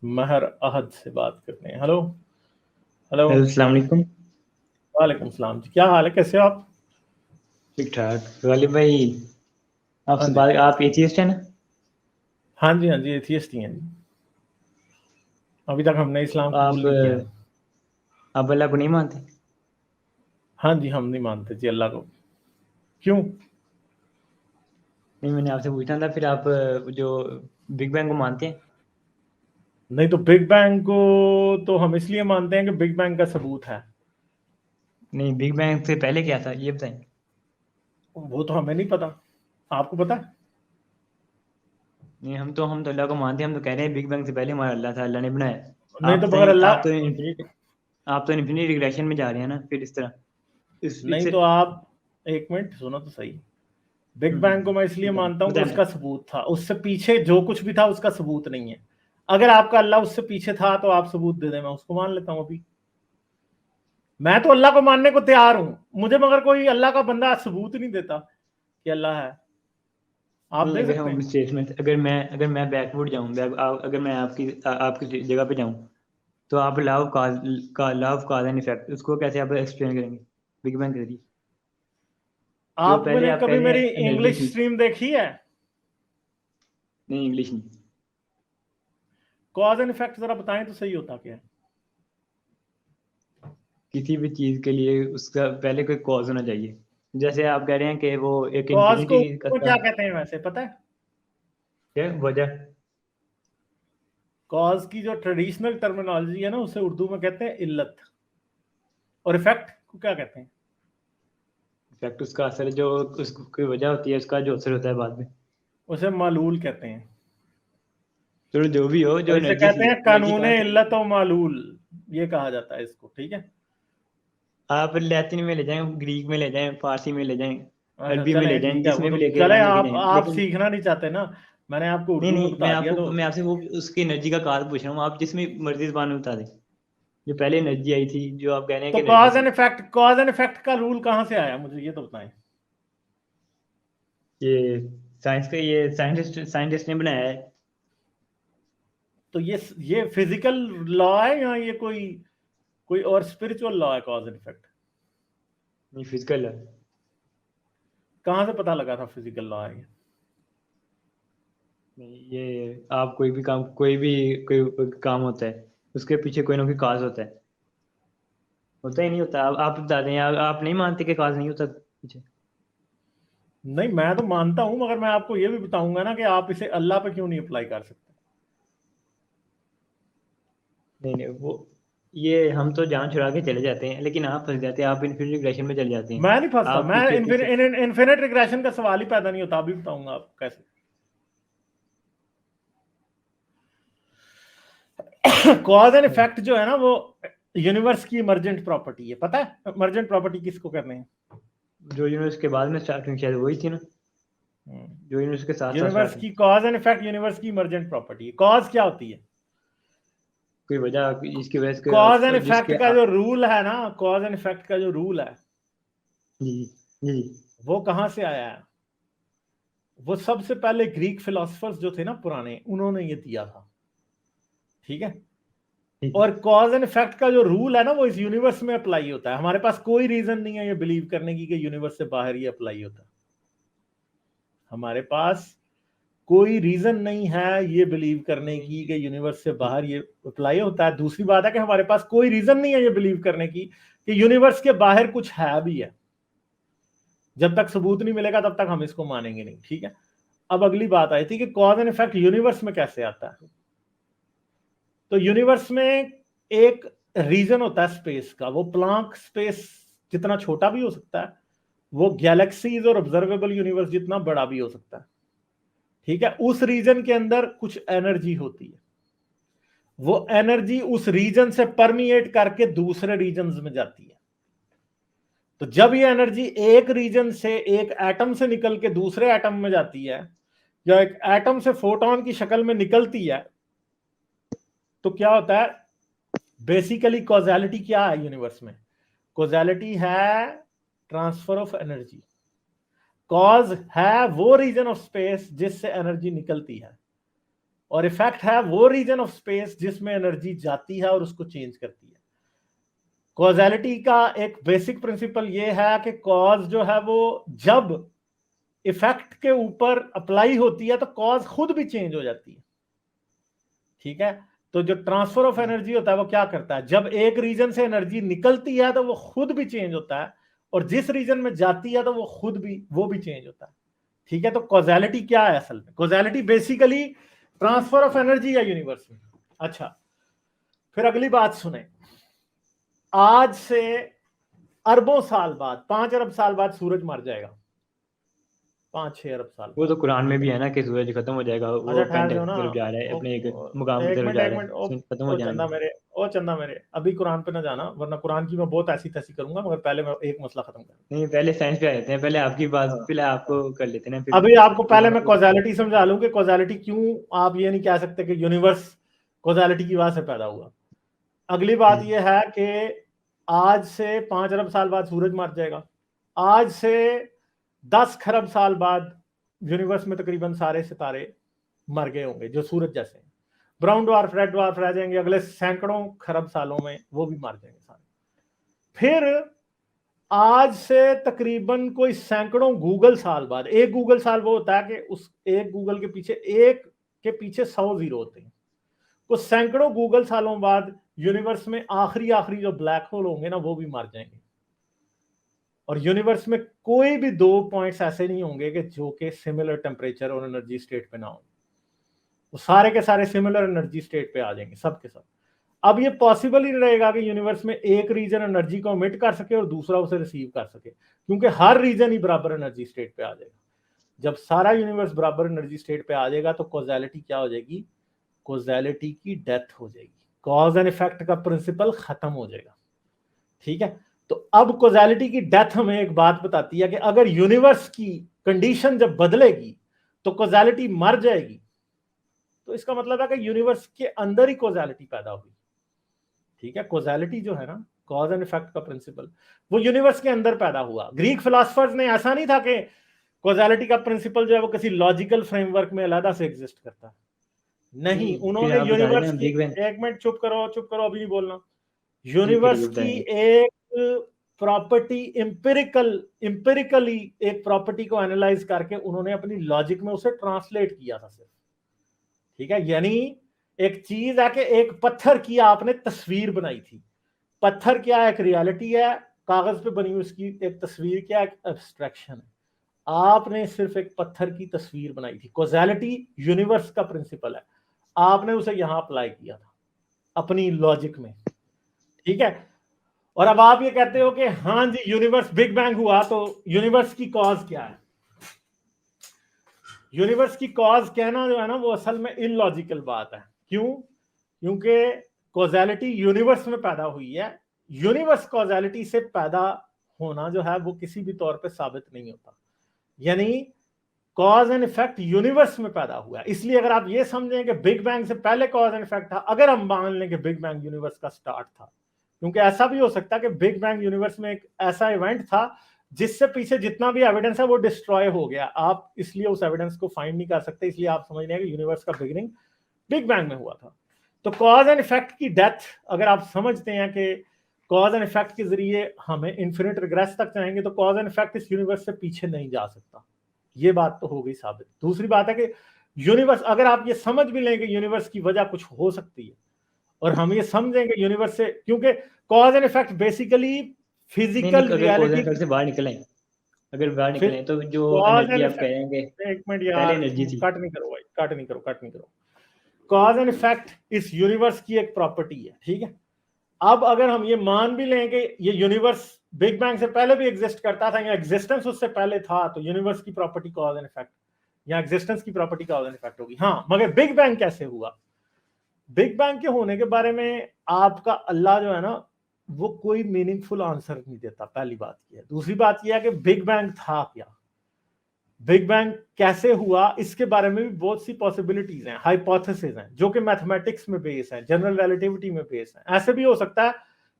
महर अहद से बात करते हैं। Hello hello. अस्सलाम वालेकुम। वालेकुम सलाम जी, क्या हाल है, कैसे हो आप? ठीक ठाक। गालिब भाई, हाँ आपसे जी, बात, आप एथियस्ट हैं ना? हाँ जी, हाँ जी, एथियस्ट ही हैं जी। अभी तक हमने इस्लाम कबूल आप नहीं किया है। आप अल्लाह को नहीं मानते? हाँ जी, हम नहीं मानते जी अल्लाह को। क्यों? नहीं, मैंने आपसे पूछना था। फिर आप जो बिग बैंग को मानते हैं? नहीं, तो बिग बैंग को तो हम इसलिए मानते हैं कि बिग बैंग का सबूत है। नहीं, बिग बैंग से पहले क्या था ये बताएं। वो तो हमें नहीं पता, आपको पता है? नहीं, हम तो अल्लाह को मानते हैं। हम तो कह रहे हैं बिग बैंग से पहले हमारा अल्लाह था, अल्लाह ने बनाया। नहीं आप तो मगर बताएं। अल्लाह, आप तो इन्फिनिटी रिग्रेशन में जा रहे हैं ना, फिर इस तरह इस नहीं इससे। तो आप एक मिनट सुनो तो सही। बिग बैंग को मैं इसलिए बताएं मानता हूं कि बताएं उसका बताएं। सबूत था, उससे पीछे जो कुछ भी था उसका सबूत नहीं है। अगर आपका अल्लाह उससे पीछे था तो आप सबूत दे दें, मैं उसको मान लेता हूं अभी। मैं तो अल्लाह को मानने को तैयार हूं, मुझे मगर कोई अल्लाह का बंदा सबूत नहीं देता कि अल्लाह है। आप नहीं, दे अगर सकते हम हैं? स्टेटमेंट, अगर मैं बैकवर्ड जाऊँ, अगर मैं आपकी जगह पे जाऊँ, तो आप love of cause and effect उसको कैसे आप एक्सप्लेन करेंगे बिग बैंग के जरिए? जो पहले आपने आप कह कभी रहे मेरी हैं एनर्जी इंग्लिश थी। स्ट्रीम देखी है? नहीं, इंग्लिश नहीं। कॉज एंड इफेक्ट जरा बताएं तो सही होता क्या है। किसी भी चीज के लिए उसका पहले कोई कॉज होना चाहिए। जैसे आप कह रहे हैं कि वो एक कॉज को इन्फिनिटी का को क्या कहते हैं वैसे पता है? क्या वजह। कॉज की जो ट्रेडिशनल टर्मिनोलॉजी है ना, उसे उर्दू में कहते हैं इल्लत। और इफेक्ट को क्या कहते हैं? इफेक्ट उसका असर, जो उसकी वजह होती है, उसका जो असर होता है बाद में। उसे मालूल कहते हैं। चलो, जो भी हो, जो और इसे एनर्जी कहते थी, हैं एनर्जी कानून कहाँ से आई? इल्लत और मालूल, ये कहा जाता है इसको, ठीक है। आप लैटिन में ले जाएं, ग्रीक में ले जाएं, फारसी में ले जाएं, अच्छा अरबी में ले चले जाएं, ठीक है, वो जिसमें भी तो लेके चले, जाएं लेके आप जाएं, आप लेकिन सीखना नहीं चाहते ना। मैंने आपको नहीं उर्दू में नहीं, बता दिया तो। मैं आपसे वो उसकी एनर्जी का कारण पूछ रहा हूँ। आप जिसमें मर्जी जबान में बता दें। जो पहले एनर्जी आई थी, जो आप कह रहे हैं तो कि एनर्जी थी। कॉज एंड इफेक्ट का रूल कहां से आया, मुझे ये तो बताएं। ये ये साइंटिस्ट ने बनाया है। तो ये फिजिकल लॉ है या ये कोई कोई और स्पिरिचुअल लॉ है, कॉज एंड इफेक्ट? नहीं, फिजिकल है। कहां से पता लगा था फिजिकल लॉ है ये? नहीं, ये आप कोई काम होता है, उसके पीछे कोई ना कोई काज होता है। होता ही नहीं होता। आप बता दें। आप नहीं मानते कि काज नहीं होता पीछे? नहीं, मैं तो मानता हूं, मगर मैं आपको ये भी बताऊंगा ना कि आप इसे अल्लाह पे क्यों नहीं अप्लाई कर सकते। नहीं नहीं, वो ये हम तो जान छुड़ा के चले जाते हैं, लेकिन आप फंस जाते हैं। आप इन्फिनिटी रिग्रेशन में चले जाते हैं। मैं नहीं फंसता, आप मैं पीछे पीछे। इन्फिनिट रिग्रेशन का सवाल ही पैदा नहीं होता, अभी बताऊंगा आपको कैसे। कॉज एंड इफेक्ट जो है ना, वो यूनिवर्स की इमरजेंट प्रॉपर्टी है। पता है इमरजेंट प्रॉपर्टी किसको कहते हैं? जो यूनिवर्स के बाद में स्टार्टिंग शायद वही थी ना, जो यूनिवर्स के साथ साथ यूनिवर्स स्टार्ट हुई। की कॉज एंड इफेक्ट, यूनिवर्स की इमरजेंट प्रॉपर्टी है। कॉज क्या होती है? कोई वजह इसकी वजह कॉज एंड से इफेक्ट का जो रूल है ना, कॉज एंड इफेक्ट का जो रूल है, जी जी। वो कहां से आया है? वो सबसे पहले ग्रीक फिलोसफर्स जो थे ना पुराने, उन्होंने ये दिया था, ठीक है। ठीक और कॉज एंड इफेक्ट का जो रूल है ना, वो इस यूनिवर्स में अप्लाई होता है। हमारे पास कोई रीजन नहीं है ये बिलीव करने की कि यूनिवर्स से बाहर ये अप्लाई होता है। हमारे पास कोई रीजन नहीं है ये बिलीव करने की कि यूनिवर्स से ठीक। बाहर ये अप्लाई होता है। दूसरी बात है कि हमारे पास कोई रीजन नहीं है ये बिलीव करने की कि यूनिवर्स के बाहर कुछ है भी है। जब तक सबूत नहीं मिलेगा तब तक हम इसको मानेंगे नहीं, ठीक है। अब अगली बात आई थी कि कॉज एंड इफेक्ट यूनिवर्स में कैसे आता है। तो यूनिवर्स में एक रीजन होता है स्पेस का, वो प्लांक स्पेस जितना छोटा भी हो सकता है, वो गैलेक्सीज और ऑब्जर्वेबल यूनिवर्स जितना बड़ा भी हो सकता है, ठीक है। उस रीजन के अंदर कुछ एनर्जी होती है, वो एनर्जी उस रीजन से परमिएट करके दूसरे रीजन में जाती है। तो जब ये एनर्जी एक रीजन से, एक एटम से निकल के दूसरे एटम में जाती है, या एक एटम से फोटोन की शक्ल में निकलती है, तो क्या होता है? बेसिकली कॉजेलिटी क्या है यूनिवर्स में? कॉजेलिटी है ट्रांसफर ऑफ एनर्जी। कॉज है वो रीजन ऑफ स्पेस जिससे एनर्जी निकलती है, और इफेक्ट है वो रीजन ऑफ स्पेस जिसमें एनर्जी जाती है और उसको चेंज करती है। कॉजेलिटी का एक बेसिक प्रिंसिपल ये है कि कॉज जो है वो जब इफेक्ट के ऊपर अप्लाई होती है तो कॉज खुद भी चेंज हो जाती है, ठीक है। तो जो ट्रांसफर ऑफ एनर्जी होता है वो क्या करता है, जब एक रीजन से एनर्जी निकलती है तो वो खुद भी चेंज होता है, और जिस रीजन में जाती है तो वो भी चेंज होता है, ठीक है। तो कॉजेलिटी क्या है असल में, causality basically transfer of energy है यूनिवर्स में। अच्छा, फिर अगली बात सुने, आज से अरबों साल बाद, 5 अरब साल बाद सूरज मर जाएगा, 5-6 अरब साल वो बाद। तो कुरान में भी है ना कि सूरज खत्म हो जाएगा, अच्छा वो ठहर जाओ पेंटाक्स ना, की तरफ जा रहा है, अपने एक मुकाम की एक तरफ मिनट जा एक रहा मिनट, है, खत्म हो जाना है। चंदा मेरे अभी कुरान पे ना जाना, वरना कुरान की मैं बहुत ऐसी तैसी करूंगा, मगर पहले मैं एक मसला खत्म करूंगा। नहीं, पहले साइंस पे आ जाते हैं, पहले आपकी बात, हाँ, पहले आपको कर लेते हैं, फिर अभी आपको फिर पहले मैं कॉजेलिटी समझा लूं कि कॉजेलिटी क्यों, आप ये नहीं कह सकते कि यूनिवर्स कॉजेलिटी की वजह से पैदा हुआ। अगली बात यह है कि आज से 5 अरब साल बाद सूरज मर जाएगा, आज से 10 खरब साल बाद यूनिवर्स में तकरीबन सारे सितारे मर गए होंगे जो सूरज जैसे हैं, ब्राउन ड्वार्फ, रेड ड्वार्फ रह जाएंगे, अगले सैकड़ों खरब सालों में वो भी मर जाएंगे सारे। फिर आज से तकरीबन कोई सैकड़ों गूगल साल बाद, एक गूगल साल वो होता है कि उस एक गूगल के पीछे 100 जीरो होते हैं, तो सैकड़ों गूगल सालों बाद यूनिवर्स में आखिरी जो ब्लैक होल होंगे ना वो भी मर जाएंगे, और यूनिवर्स में कोई भी 2 पॉइंट्स ऐसे नहीं होंगे कि जो कि सिमिलर टेम्परेचर और एनर्जी स्टेट पे ना हो, वो सारे के सारे सिमिलर एनर्जी स्टेट पे आ जाएंगे सब के सब। अब ये पॉसिबल ही नहीं रहेगा कि यूनिवर्स में एक रीजन एनर्जी को एमिट कर सके और दूसरा उसे रिसीव कर सके, क्योंकि हर रीजन ही बराबर एनर्जी स्टेट पे आ जाएगा। जब सारा यूनिवर्स बराबर एनर्जी स्टेट पे आ जाएगा तो कॉजेलिटी क्या हो जाएगी, कॉजेलिटी की डेथ हो जाएगी, कॉज एंड इफेक्ट का प्रिंसिपल खत्म हो जाएगा, ठीक है। तो अब कॉजेलिटी की डेथ हमें एक बात बताती है कि अगर यूनिवर्स की कंडीशन जब बदलेगी तो कॉजेलिटी मर जाएगी, तो इसका मतलब है कि यूनिवर्स के अंदर ही कॉजेलिटी पैदा होगी, ठीक है। कॉजेलिटी जो है ना, कॉज एंड इफेक्ट का प्रिंसिपल, वो यूनिवर्स के अंदर पैदा हुआ। ग्रीक फिलोसफर्स ने ऐसा नहीं था कि कॉजेलिटी का प्रिंसिपल जो है वो किसी लॉजिकल फ्रेमवर्क में अलग से एग्जिस्ट करता है, नहीं, फिर उन्होंने आप बता रहे यूनिवर्स ना की, बिग बैंग। एक मिनट चुप करो अभी नहीं बोलना, ठीक है, यूनिवर्स की बताएंगे। एक प्रॉपर्टी इंपेरिकली एक प्रॉपर्टी को एनालाइज करके उन्होंने अपनी लॉजिक में उसे ट्रांसलेट किया था सिर्फ, ठीक है। यानी एक चीज है कि एक पत्थर की आपने तस्वीर बनाई थी, पत्थर क्या है, एक रियलिटी है, कागज पे बनी हुई उसकी एक तस्वीर क्या है, एक एब्स्ट्रैक्शन है, आपने सिर्फ एक पत्थर की तस्वीर बनाई थी। कॉजेलिटी यूनिवर्स का प्रिंसिपल है, आपने उसे यहां अप्लाई किया था अपनी लॉजिक में, ठीक है। और अब आप ये कहते हो कि हाँ जी यूनिवर्स बिग बैंग हुआ, तो यूनिवर्स की कॉज क्या है, यूनिवर्स की कॉज कहना जो है ना वो असल में इलॉजिकल बात है। क्यों, क्योंकि कॉजेलिटी यूनिवर्स में पैदा हुई है, यूनिवर्स कॉजेलिटी से पैदा होना जो है वो किसी भी तौर पे साबित नहीं होता, यानी कॉज एंड इफेक्ट यूनिवर्स में पैदा हुआ है। इसलिए अगर आप ये समझें कि बिग बैंग से पहले कॉज एंड इफेक्ट था, अगर हम मान लें कि बिग बैंग यूनिवर्स का स्टार्ट था, क्योंकि ऐसा भी हो सकता है कि बिग बैंग यूनिवर्स में एक ऐसा इवेंट था जिससे पीछे जितना भी एविडेंस है वो डिस्ट्रॉय हो गया, आप इसलिए उस एविडेंस को फाइंड नहीं कर सकते, इसलिए आप समझ रहे हैं कि यूनिवर्स का बिगिनिंग बिग बैंग में हुआ था। तो कॉज एंड इफेक्ट की डेथ अगर आप समझते हैं कि कॉज एंड इफेक्ट के जरिए हमें इन्फिनिट रिग्रेस तक जाएंगे, तो कॉज एंड इफेक्ट इस यूनिवर्स से पीछे नहीं जा सकता, ये बात तो हो गई साबित। दूसरी बात है कि यूनिवर्स, अगर आप ये समझ भी लें कि यूनिवर्स की वजह कुछ हो सकती है, और हम ये समझेंगे यूनिवर्स से, क्योंकि cause and effect basically physical अगर कॉज एंड रियलिटी, इफेक्ट से बाहर निकलें, अगर बाहर फिर निकलें तो जो कॉज एनर्जी एंड आप कह रहे हैं कि इफेक्ट, एक मिनट पहले यार, एनर्जी थी। कट नहीं करो भाई, कट नहीं करो। कॉज एंड इफेक्ट इस यूनिवर्स की एक प्रॉपर्टी है, ठीक है। अब अगर हम ये मान भी लें कि ये यूनिवर्स बिग बैंग से पहले भी एग्जिस्ट करता था या एग्जिस्टेंस उससे पहले था, तो यूनिवर्स की प्रॉपर्टी कॉज एंड इफेक्ट या एग्जिस्टेंस की प्रॉपर्टी कॉज एंड इफेक्ट होगी। हाँ, मगर बिग बैंग कैसे हुआ, बिग बैंग के होने के बारे में आपका अल्लाह जो है ना वो कोई मीनिंगफुल आंसर नहीं देता, पहली बात यह है। दूसरी बात यह है कि बिग बैंग था क्या, बिग बैंग कैसे हुआ, इसके बारे में भी बहुत सी पॉसिबिलिटीज हैं, हाइपोथेसिस हैं, जो कि मैथमेटिक्स में बेस है, जनरल रिलेटिविटी में बेस है। ऐसे भी हो सकता है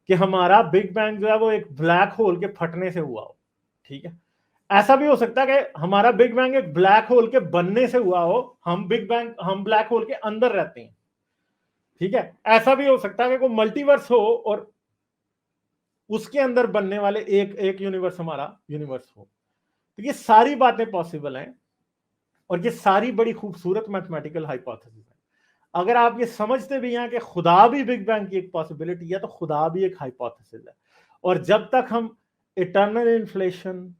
कि हमारा बिग बैंग जो है वो एक ब्लैक होल के फटने से हुआ हो, ठीक है। ऐसा भी हो सकता है कि हमारा बिग बैंग एक ब्लैक होल के बनने से हुआ हो, हम ब्लैक होल के अंदर रहते हैं, ठीक है। ऐसा भी हो सकता है कि कोई मल्टीवर्स हो और उसके अंदर बनने वाले एक यूनिवर्स हमारा यूनिवर्स हो। तो ये सारी बातें पॉसिबल हैं और ये सारी बड़ी खूबसूरत मैथमेटिकल हाइपोथेसिस है। अगर आप ये समझते भी हैं कि खुदा भी बिग बैंग की एक पॉसिबिलिटी है, तो खुदा भी एक हाइपोथेसिस है। और जब तक हम इटर्नल इन्फ्लेशन,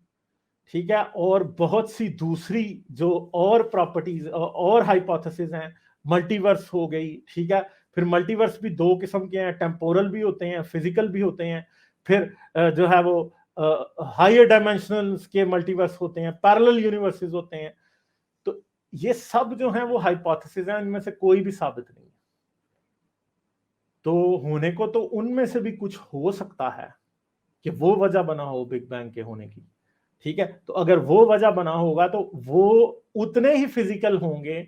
ठीक है, और बहुत सी दूसरी जो और प्रॉपर्टीज और हाइपोथेसिस हैं, मल्टीवर्स हो गई, ठीक है, फिर मल्टीवर्स भी दो किस्म के हैं, टेम्पोरल भी होते हैं, फिजिकल भी होते हैं, फिर जो है वो हायर डायमेंशनल के मल्टीवर्स होते हैं, पैरेलल यूनिवर्सेस होते हैं। तो ये सब जो हैं वो हाइपोथेसिस हैं, इनमें से कोई भी साबित नहीं है। तो होने को तो उनमें से भी कुछ हो सकता है कि वो वजह बना हो बिग बैंग के होने की, ठीक है। तो अगर वो वजह बना होगा तो वो उतने ही फिजिकल होंगे,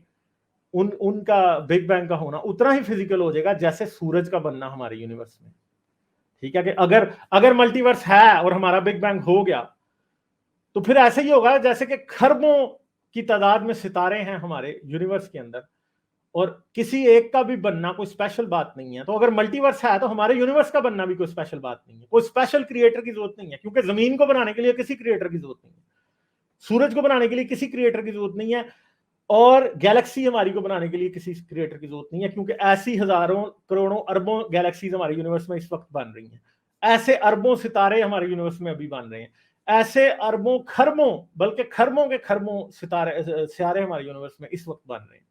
उनका बिग बैंग का होना उतना ही फिजिकल हो जाएगा जैसे सूरज का बनना हमारे यूनिवर्स में, ठीक है। कि अगर मल्टीवर्स है और हमारा बिग बैंग हो गया तो फिर ऐसे ही होगा जैसे कि खरबों की तादाद में सितारे हैं हमारे यूनिवर्स के अंदर और किसी एक का भी बनना कोई स्पेशल बात नहीं है। तो अगर मल्टीवर्स है तो हमारे यूनिवर्स का बनना भी कोई स्पेशल बात नहीं है, कोई स्पेशल क्रिएटर की जरूरत नहीं है, क्योंकि जमीन को बनाने के लिए किसी क्रिएटर की जरूरत नहीं है, सूरज को बनाने के लिए किसी क्रिएटर की जरूरत नहीं है, और गैलेक्सी हमारी को बनाने के लिए किसी क्रिएटर की जरूरत नहीं है, क्योंकि ऐसी हजारों करोड़ों अरबों गैलेक्सीज हमारे यूनिवर्स में इस वक्त बन रही हैं, ऐसे अरबों सितारे हमारे यूनिवर्स में अभी बन रहे हैं, ऐसे अरबों खरबों बल्कि खरबों के खरबों सितारे हमारे यूनिवर्स में इस वक्त बन रहे हैं।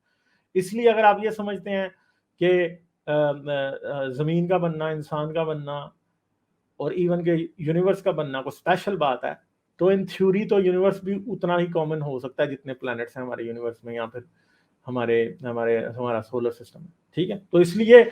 इसलिए अगर आप ये समझते हैं कि जमीन का बनना, इंसान का बनना और इवन के यूनिवर्स का बनना को स्पेशल बात है, तो इन थ्योरी तो यूनिवर्स भी उतना ही कॉमन हो सकता है जितने प्लैनेट्स हैं हमारे यूनिवर्स में या फिर हमारा सोलर सिस्टम है, ठीक है। तो इसलिए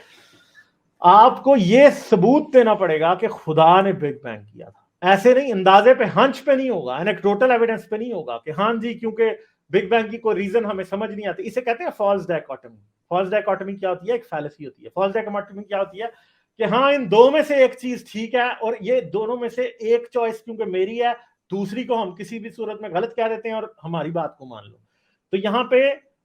आपको ये सबूत देना पड़ेगा कि खुदा ने बिग बैंग किया था, ऐसे नहीं अंदाजे पे, हंच पे नहीं होगा, एनेक्डोटल एविडेंस पे नहीं होगा कि हाँ जी क्योंकि बिग बैंग की कोई रीजन हमें समझ नहीं आती। इसे कहते हैं फॉल्स डायकोटमी। फॉल्स डायकोटमी क्या होती है? एक फैलेसी होती है। फॉल्स डायकोटमी क्या होती है कि हाँ इन दो में से एक चीज ठीक है और ये दोनों में से एक चॉइस क्योंकि मेरी है, दूसरी को हम किसी भी सूरत में गलत कह देते हैं और हमारी बात को मान लो। तो यहाँ पे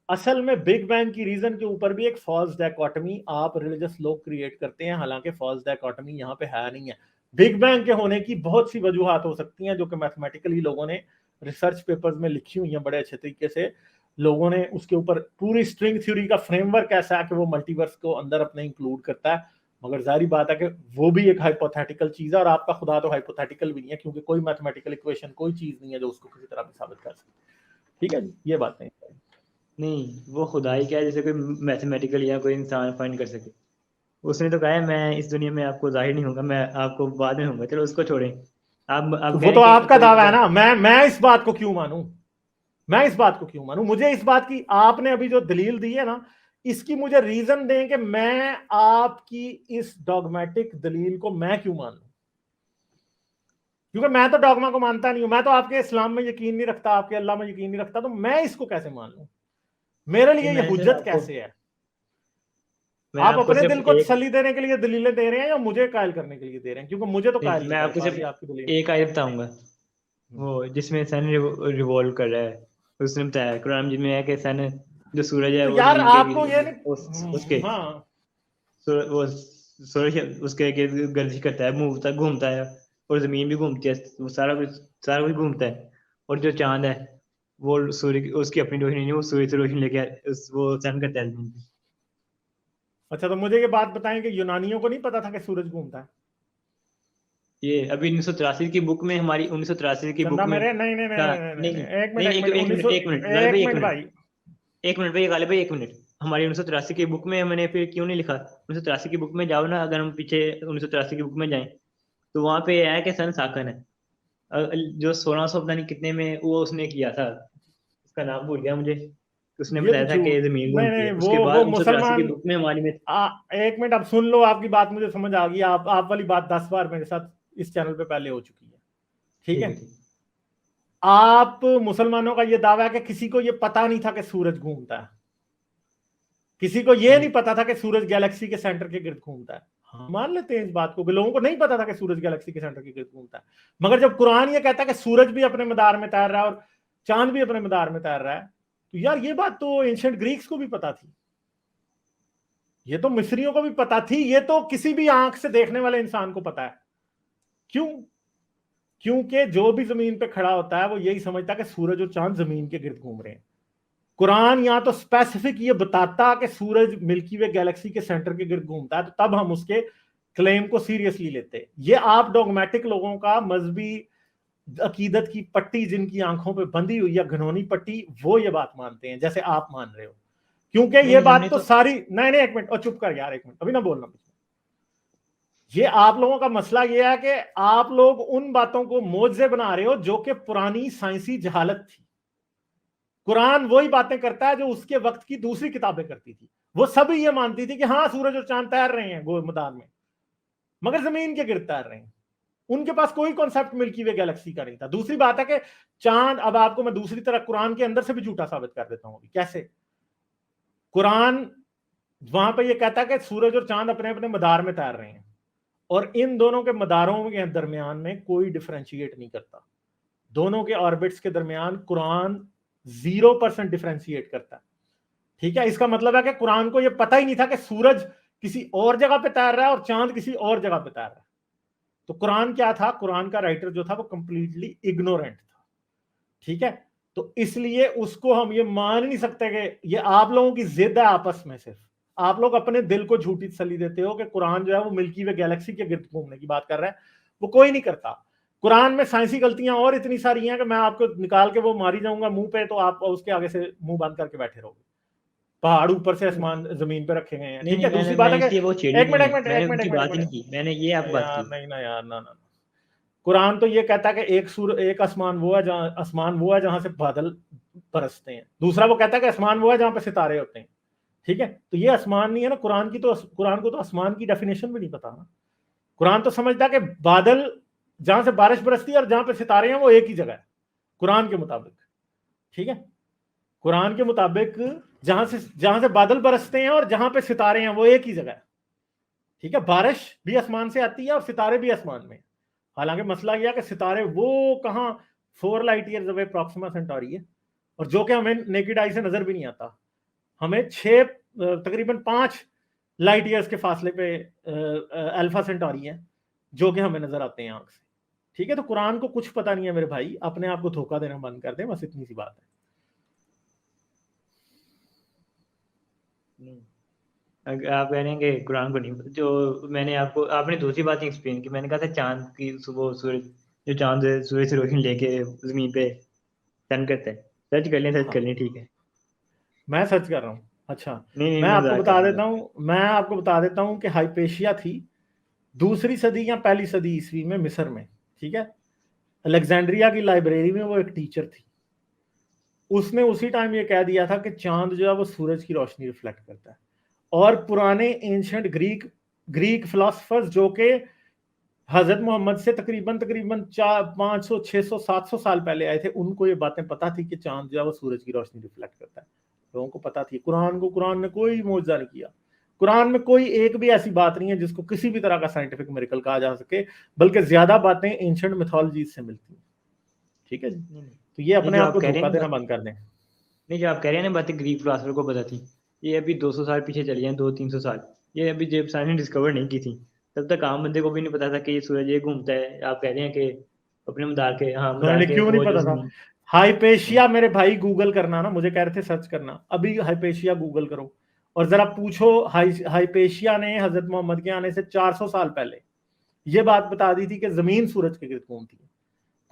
असल में बिग बैंग की रीजन के ऊपर भी एक फॉल्स डायकोटमी आप रिलीजियस लोग क्रिएट करते हैं, हालांकि फॉल्स डायकोटमी यहाँ पे है नहीं है। बिग बैंग के होने की बहुत सी वजूहात हो सकती हैं जो कि मैथमेटिकली लोगों ने रिसर्च पेपर्स में लिखी हुई हैं बड़े अच्छे तरीके से, लोगों ने उसके ऊपर पूरी स्ट्रिंग थ्योरी का फ्रेमवर्क ऐसा है कि वो मल्टीवर्स को अंदर अपने इंक्लूड करता है, मगर जारी बात है कि वो भी एक हाइपोथेटिकल चीज है और आपका खुदा तो हाइपोथेटिकल भी नहीं है, क्योंकि कोई मैथमेटिकल इक्वेशन कोई चीज नहीं है जो उसको किसी तरह भी साबित कर सके, ठीक है जी, ये बातें। नहीं, वो खुदा ही क्या है जैसे कोई मैथमेटिकल या कोई इंसान फाइंड कर सके। उसने तो कहा है मैं इस दुनिया में आपको जाहिर नहीं होगा, मैं आपको बाद में होऊंगा। चलो उसको छोड़ें। आप कह वो तो रहे हैं कि आपका कोई दावा है ना, मैं इस बात को क्यों मानूं? मैं इस बात को क्यों मानूं? मुझे इस बात की आपने अभी जो दलील दी है ना, इसकी मुझे रीजन दें कि मैं आपकी इस डॉगमेटिक दलील को मैं क्यों मान लूं, क्योंकि मैं तो डॉगमा को मानता नहीं हूं, मैं तो आपके इस्लाम में यकीन नहीं रखता, आपके अल्लाह में यकीन नहीं रखता, तो मैं इसको कैसे मान लूं? मेरे लिए ये मैंने सिर्फ हुज्जत आपको कैसे है? मैं आप आपको अपने सिर्फ दिल को एक तसल्ली देने के लिए दलीलें दे रहे हैं या मुझे कायल करने के लिए दे रहे हैं? क्योंकि मुझे तो कायल नहीं, नहीं मैं कर आपको पा सिर्फ रही आपकी दलील। एक आयत बताऊंगा, वो जिसमें सन रिवॉल्व कर रहा है। उसने बताया कुरान मजीद में है कि सन जो सूरज है तो वो यार जमीन के आपको ये नहीं, उसके हाँ वो सूरज उसके गर्दिश करता है, मूवता घूमता है, और जमीन भी घूमती है, वो सारा कुछ घूमता है। और जो चांद है वो सूर्य उसकी अपनी रोशनी नहीं, वो सूर्य से रोशनी लेके वो सन करता है जमीन पे। अच्छा, तो मुझे ये बात बताएं कि यूनानियों को नहीं पता था कि सूरज घूमता है? ये अभी 1983 की बुक में, हमारी 1983 की बुक चंदा में मेरे, नहीं नहीं नहीं का नहीं नहीं नहीं नहीं, नहीं एक मिनट नहीं, एक एक मिनट एक मिनट 1900, एक मिनट गालिब एक भाई, एक मिनट मिनट, भाई। एक मिनट भाई, गालिब भाई, एक मिनट। हमारी 1983 की बुक में मैंने फिर क्यों नहीं लिखा? 1983 की बुक में जाओ ना, अगर हम पीछे 1983 की बुक में जाएं तो वहां पे है कि सन साकन है। जो 1600 पता नहीं कितने में वो उसने किया था, उसका नाम भूल गया मुझे। उसने ये तो बताया था कि झूठ, जमीन नहीं घूमती नहीं है। वो उसके बाद वो 1983 की मुसलमान, बुक में हमारी में एक मिनट अब सुन लो, आपकी बात मुझे समझ आ गई, आप वाली बात 10 बार मेरे साथ इस चैनल पे पहले हो चुकी है, ठीक ठीक है। है, ठीक। आप मुसलमानों का ये दावा है कि किसी को ये पता नहीं था कि सूरज घूमता है, किसी को ये नहीं नहीं पता था कि सूरज गैलेक्सी के सेंटर के गिर्द घूमता है। हाँ, मान लेते हैं इस बात को कि लोगों को नहीं पता था कि सूरज गैलेक्सी के सेंटर के गिर्द घूमता है, मगर जब कुरान ये कहता है कि सूरज भी अपने मदार में तैर रहा है और चांद भी अपने मदार में तैर रहा है, तो यार ये बात तो एंशिएंट ग्रीक्स को भी पता थी, ये तो मिस्रियों को भी पता थी, ये तो किसी भी आंख से देखने वाले इंसान को पता है। क्यों? क्योंकि जो भी जमीन पे खड़ा होता है वो यही समझता है कि सूरज और चांद जमीन के गिर्द घूम रहे हैं। कुरान या तो स्पेसिफिक ये बताता कि सूरज मिल्की वे गैलेक्सी के सेंटर के गिर्द घूमता है, तो तब हम उसके क्लेम को सीरियसली लेते। ये आप डॉगमेटिक लोगों का मजहबी अकीदत की पट्टी, जिनकी आंखों पे बंधी हुई या घनौनी पट्टी, वो ये बात मानते हैं जैसे आप मान रहे हो। क्योंकि ये बात तो सारी, नहीं एक मिनट, और चुप कर यार, एक मिनट, अभी ना बोलना। ये आप लोगों का मसला ये है कि आप लोग उन बातों को मोजे बना रहे हो जो कि पुरानी साइंसी जहालत थी। कुरान वही बातें करता है जो उसके वक्त की दूसरी किताबें करती थी। वो सभी ये मानती थी कि हाँ सूरज और चांद तैर रहे हैं गोल मैदान में, मगर जमीन के गिर्द तैर रहे हैं। उनके पास कोई कॉन्सेप्ट मिल्की वे गैलेक्सी का नहीं था। दूसरी बात है कि चांद, अब आपको मैं दूसरी तरह कुरान के अंदर से भी झूठा साबित कर देता हूं। अभी कैसे? कुरान वहां पर यह कहता है कि सूरज और चांद अपने अपने मदार में तैर रहे हैं, और इन दोनों के मदारों के दरमियान में कोई डिफरेंशिएट नहीं करता। दोनों के ऑर्बिट्स के दरमियान कुरान 0% डिफरेंशिएट करता है। ठीक है, इसका मतलब है कि कुरान को यह पता ही नहीं था कि सूरज किसी और जगह पे तैर रहा है और चांद किसी और जगह पे तैर रहा है। तो कुरान क्या था? कुरान का राइटर जो था वो कंप्लीटली इग्नोरेंट था। ठीक है, तो इसलिए उसको हम ये मान नहीं सकते कि ये आप लोगों की जिद है आपस में। सिर्फ आप लोग अपने दिल को झूठी तसल्ली देते हो कि कुरान जो है वो मिल्की वे गैलेक्सी के गिर्द घूमने की बात कर रहा है। वो कोई नहीं करता। कुरान में साइंसी गलतियां और इतनी सारी हैं कि मैं आपको निकाल के वो मारी जाऊंगा मुंह पे, तो आप उसके आगे से मुंह बंद करके बैठे रहोगे। पहाड़ ऊपर से आसमान जमीन पे रखे गए हैं। ठीक है, दूसरी बात है कि एक मिनट, मैंने ये आप बात की नहीं ना यार, ना ना, कुरान तो ये कहता है कि एक आसमान वो है जहां से बादल बरसते हैं। दूसरा वो कहता है कि आसमान वो है जहां पे सितारे होते हैं। ठीक है, तो ये आसमान नहीं है ना। कुरान को तो आसमान की डेफिनेशन भी नहीं पता ना। कुरान तो समझता है कि बादल जहां से बारिश बरसती है और जहां पे सितारे हैं वो एक ही जगह है कुरान के मुताबिक। ठीक है, कुरान के मुताबिक जहां से बादल बरसते हैं और जहां पे सितारे हैं वो एक ही जगह है। ठीक है, बारिश भी आसमान से आती है और सितारे भी आसमान में। हालांकि मसला यह है कि सितारे वो कहां 4 लाइट ईयर्स अवे प्रॉक्सिमा सेंटारी है, और जो कि हमें नेकेड आई से नजर भी नहीं आता। हमें 6 तकरीबन 5 लाइट ईयर्स के फासले पे अल्फा सेंटारी है जो कि हमें नजर आते हैं आंख से। ठीक है, तो कुरान को कुछ पता नहीं है मेरे भाई, अपने आप को धोखा देना बंद कर दें, बस इतनी सी बात है। आप कह रहे हैं कि कुरान को नहीं, जो मैंने आपने दूसरी बात एक्सप्लेन की। मैंने कहा था चांद की सुबह सूरज, जो चांद सूरज से रोशनी लेके जमीन पे सन करता है। सर्च कर लें, सर्च कर लें, ठीक है। मैं सर्च कर रहा हूँ। अच्छा, नहीं, मैं आपको मजाक कर बता देता हूँ कि हाइपेशिया थी 2री सदी या 1ली सदी ईस्वी में मिस्र में। ठीक है, अलेक्जेंड्रिया की लाइब्रेरी में वो एक टीचर थी। उसने उसी टाइम ये कह दिया था कि चांद जो है वो सूरज की रोशनी रिफ्लेक्ट करता है। और पुराने एंशिएंट ग्रीक फिलोसफर्स जो कि हजरत मोहम्मद से तकरीबन 500 600 700 साल पहले आए थे, उनको ये बातें पता थी कि चांद जो है वो सूरज की रोशनी रिफ्लेक्ट करता है। लोगों को पता थी। कुरान ने कोई मौजज़ा नहीं किया। कुरान में कोई एक भी ऐसी बात नहीं है जिसको किसी भी तरह का साइंटिफिक मिरेकल कहा जा सके, बल्कि ज्यादा बातें एंशिएंट मिथोलॉजी से मिलती हैं। ठीक है जी, तो ये अपने आप को धोखा देना बंद कर दें। नहीं, जो आप कह रहे हैं ना बातें ग्रीक फिलोसफर को पता थी, ये अभी 200 साल पीछे चली हैं, 200-300 साल। ये अभी जब साइंस ने डिस्कवर नहीं की थी, तब तक आम बंदे को भी नहीं पता था कि ये सूरज ये घूमता है। आप कह रहे हैं कि अपने मदार के, हाँ मदार के क्यों नहीं वो जो पता था? हाइपेशिया मेरे भाई गूगल करना ना, मुझे कह रहे थे सर्च करना, अभी हाइपेशिया गूगल करो और जरा पूछो। हाइपेशिया ने हजरत मोहम्मद के आने से 400 साल पहले ये बात बता दी थी कि जमीन सूरज के गिर्द घूमती है।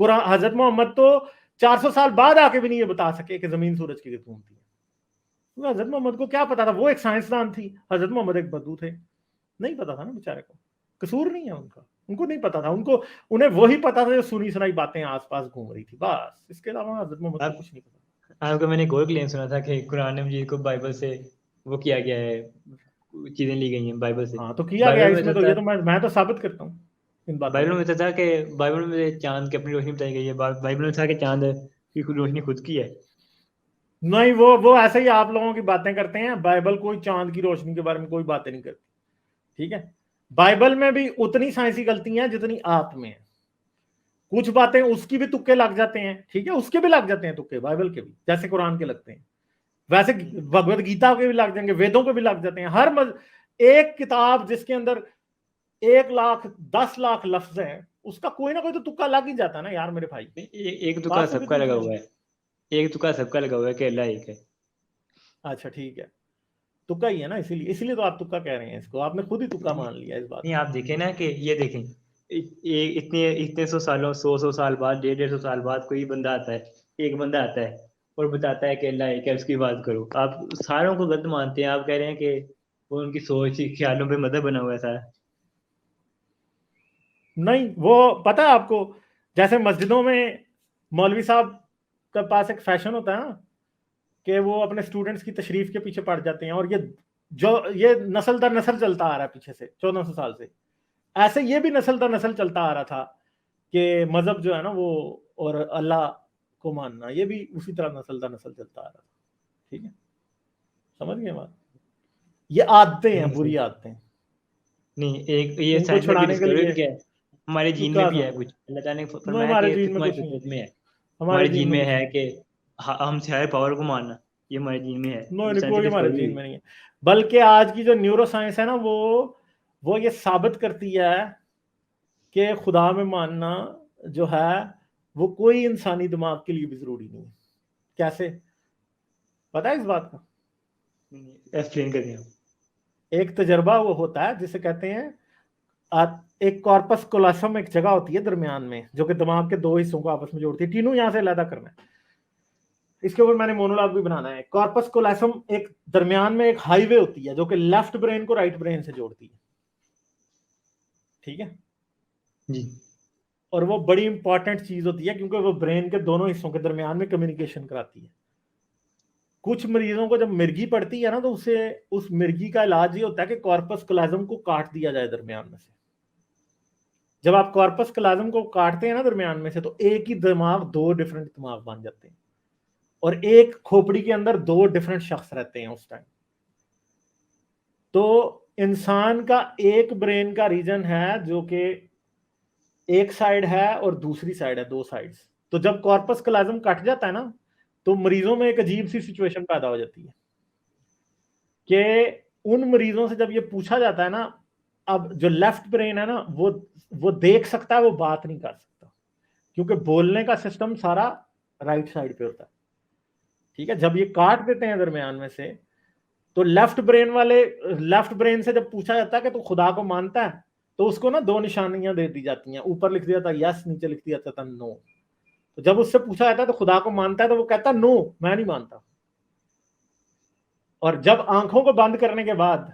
कुरान, हजरत मोहम्मद तो 400 साल बाद आके भी नहीं ये बता सके कि जमीन सूरज के गिर्द घूमती है। तो हजरत मोहम्मद को क्या पता था? वो एक साइंसदान थी, हजरत मोहम्मद एक बद्दू थे, नहीं पता था ना बेचारे को। कसूर नहीं है उनका, उनको नहीं पता था। उन्हें वही पता था जो सुनी सुनाई बातें आसपास घूम रही थी, बस। इसके अलावा हजरत मोहम्मद को कुछ नहीं पता। आपको मैंने एक और क्लेम सुना था कि कुरान मजीद को बाइबल से वो किया गया है, चीजें ली गई हैं बाइबल से। हाँ, तो किया गया इसमें, तो ये तो मैं तो साबित करता हूँ इन बातों। बाइबल में था कि बाइबल में चांद की अपनी रोशनी बताई गई है। बाइबल में था कि चांद की रोशनी खुद की है। नहीं, वो ऐसे ही आप लोगों की बातें करते हैं। बाइबल कोई चांद की रोशनी के बारे में कोई बातें नहीं करती। ठीक है, बाइबल में भी उतनी साइंसी गलतियां हैं जितनी आप में है। कुछ बातें उसकी भी तुक्के लग जाते हैं, ठीक है, उसके भी लग जाते हैं तुक्के, बाइबल के भी, जैसे कुरान के लगते हैं, वैसे भगवत गीता के भी लग जाएंगे, वेदों के भी लग जाते हैं। एक किताब जिसके अंदर 1,00,000 10,00,000 लफ्ज हैं, उसका कोई ना कोई तो तुक्का लग ही जाता है ना यार मेरे भाई। एक तुक्का सबका लगा हुआ है, एक तुक्का सबका लगा हुआ है कि अल्लाह एक है। अच्छा ठीक है, तुक्का ही है ना, इसीलिए तो आप तुक्का कह रहे हैं इसको, आपने खुद ही तुक्का मान लिया इस बात। नहीं आप देखें ना कि ये देखें, इतने 100 साल बाद 150 साल बाद कोई बंदा आता है, एक बंदा आता है और बताता है कि अल्लाह एक है, उसकी बात करो। आप सारों को गलत मानते हैं, आप कह रहे हैं कि वो उनकी सोच ख्यालों पे मदद बना हुआ है सारा। नहीं, वो पता है आपको, जैसे मस्जिदों में मौलवी साहब के पास एक फैशन होता है ना कि वो अपने स्टूडेंट्स की तशरीफ के पीछे पड़ जाते हैं, और ये नस्ल दर नस्ल चलता आ रहा है पीछे से 1400 साल से। ऐसे ये भी नस्ल दर नस्ल चलता आ रहा था कि मजहब जो है ना वो और अल्लाह को मानना, ये भी उसी तरह नस्ल दर नस्ल चलता आ रहा था। ठीक है, समझ गए बात? ये आदतें हैं, बुरी आदतें। नहीं एक ये इनको साइंस में भी छुड़ाने के डिस्कवर लिए किया है, हमारे जीन में भी है कुछ। अल्लाह ताला ने फरमाया हमारे कि जीन में तुम्हारी कुछ नहीं, फितरत में है, हमारे हमारे जीन जीन में में कुछ है नहीं, कि हमसे हायर पावर को मानना, ये हमारे जीन में है। नहीं साइंस कोई हमारे डिस्कवर जीन हुई। में नहीं है। बल्कि आज की जो न्यूरो साइंस है ना वो ये साबित करती है कि खुदा में मानना जो है वो कोई इंसानी दिमाग के लिए भी जरूरी नहीं है। कैसे पता है इस बात का? एक्सप्लेन कर दिया। एक तजर्बा वो होता है जिसे कहते हैं एक कॉर्पस कोलासम, एक जगह होती है दरमियान में जो कि दिमाग के दो हिस्सों को आपस में जोड़ती है। तीनों यहां से अलग करना है, इसके ऊपर मैंने मोनोलॉग भी बनाना है। कॉर्पस कोलासम एक दरमियान में एक हाईवे होती है जो कि लेफ्ट ब्रेन को राइट ब्रेन से जोड़ती है, ठीक है जी। और वो बड़ी इंपॉर्टेंट चीज होती है क्योंकि वो ब्रेन के दोनों हिस्सों के दरमियान में कम्युनिकेशन कराती है। कुछ मरीजों को जब मिर्गी पड़ती है ना तो उस मिर्गी का इलाज ये होता है कि कॉर्पस कोलाजम को काट दिया जाए दरमियान में से। जब आप कॉर्पस कोलाजम को काटते हैं ना दरमियान में से, तो एक ही दिमाग दो डिफरेंट दिमाग बन जाते हैं, और एक खोपड़ी के अंदर दो डिफरेंट शख्स रहते हैं उस टाइम। तो इंसान का एक ब्रेन का रीजन है जो कि एक साइड है और दूसरी साइड है, दो साइड्स। तो जब कॉर्पस कोलाजम कट जाता है ना तो मरीजों में एक अजीब सी सिचुएशन पैदा हो जाती है कि उन मरीजों से जब ये पूछा जाता है ना, अब जो लेफ्ट ब्रेन है ना वो देख सकता है, वो बात नहीं कर सकता क्योंकि बोलने का सिस्टम सारा राइट साइड पे होता है, ठीक है। जब ये काट देते हैं दरमियान में से, तो लेफ्ट ब्रेन से जब पूछा जाता है कि तू खुदा को मानता है, तो उसको ना दो निशानियां दे दी जाती हैं, ऊपर लिख दिया था यस, नीचे लिख दिया था नो। तो जब उससे पूछा जाता है तो खुदा को मानता है, तो वो कहता है नो, मैं नहीं मानता। और जब आंखों को बंद करने के बाद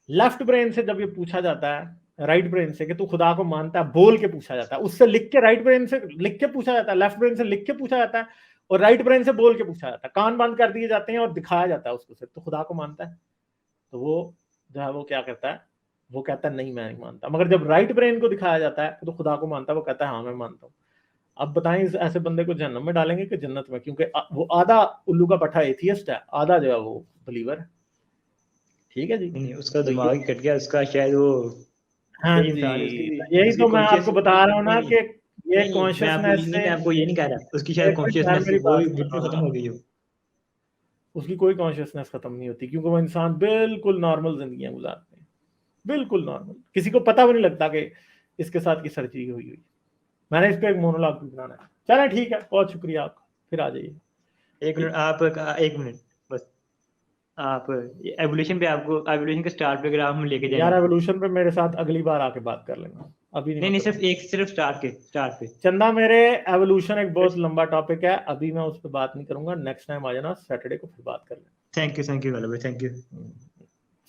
लेफ्ट ब्रेन से जब ये पूछा जाता है राइट ब्रेन से कि तू खुदा को मानता है, बोल के पूछा जाता है, उससे लिख के राइट ब्रेन से लिख के पूछा जाता है, लेफ्ट ब्रेन से लिख के पूछा जाता है, और राइट ब्रेन से बोल के पूछा जाता है। कान बंद कर दिए जाते हैं और दिखाया जाता है उसको सिर्फ, तो खुदा को मानता है। तो वो जो है वो क्या करता है, वो कहता है नहीं मैं नहीं मानता। मगर जब राइट ब्रेन को दिखाया जाता है तो खुदा को मानता है, वो कहता है हाँ मैं मानता हूँ। अब बताएं इस ऐसे बंदे को जन्नत में डालेंगे कि जन्नत में? क्योंकि वो आधा उल्लू का पट्टा एथियस्ट है, आधा जो है वो बिलीवर है, ठीक है जी। नहीं उसका तो दिमाग ही कट गया उसका, शायद वो हाँ सही जी, इंसान है, उसकी यही उसकी तो मैं आपको कॉन्शियस बता रहा हूँ ना नहीं कि ये नहीं कॉन्शियसनेस से, मैं आपको ये नहीं कह रहा, उसकी शायद एक मिनट यार कॉन्शियसनेस मेरी वो बात बिल्कुल सुनो खत्म ना, हो गई हो। उसकी कोई कॉन्शियसनेस खत्म नहीं होती क्योंकि वो इंसान बिल्कुल नॉर्मल जिंदगी गुजारते हैं, बिल्कुल नॉर्मल, किसी को पता भी नहीं लगता कि इसके साथ की सर्जरी हुई। मैंने इस पर एक मोनोलॉग भी बनाना है। चले ठीक है, बहुत शुक्रिया आपका, फिर आ जाइए। एक मिनट आप, एक मिनट बस, आप एवोल्यूशन पे, आपको एवोल्यूशन के स्टार्ट पे अगर आप हम लेके जाएं यार आपको। एवोल्यूशन पे मेरे साथ अगली बार आके बात कर लेना, अभी नहीं नहीं मैं नहीं करूँगा। सिर्फ स्टार्ट पे। चंदा मेरे, एवोल्यूशन एक बहुत लंबा टॉपिक है, अभी मैं उस पर बात नहीं करूंगा, नेक्स्ट टाइम आ जाना सैटरडे को, फिर बात कर लेंगे। थैंक यू भाई, थैंक यू।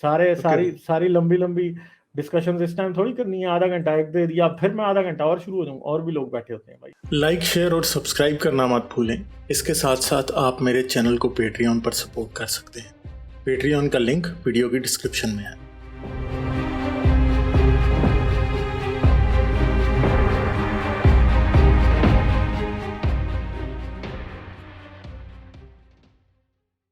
ओके सारी लंबी लंबी डिस्कशन इस टाइम थोड़ी करनी है, आधा घंटा एक दे दिया, फिर मैं आधा घंटा और शुरू हो जाऊँ, और भी लोग बैठे होते हैं भाई। लाइक शेयर और सब्सक्राइब करना मत भूलें। इसके साथ साथ आप मेरे चैनल को पेट्रियन पर सपोर्ट कर सकते हैं। पेट्रियन का लिंक वीडियो की डिस्क्रिप्शन में है।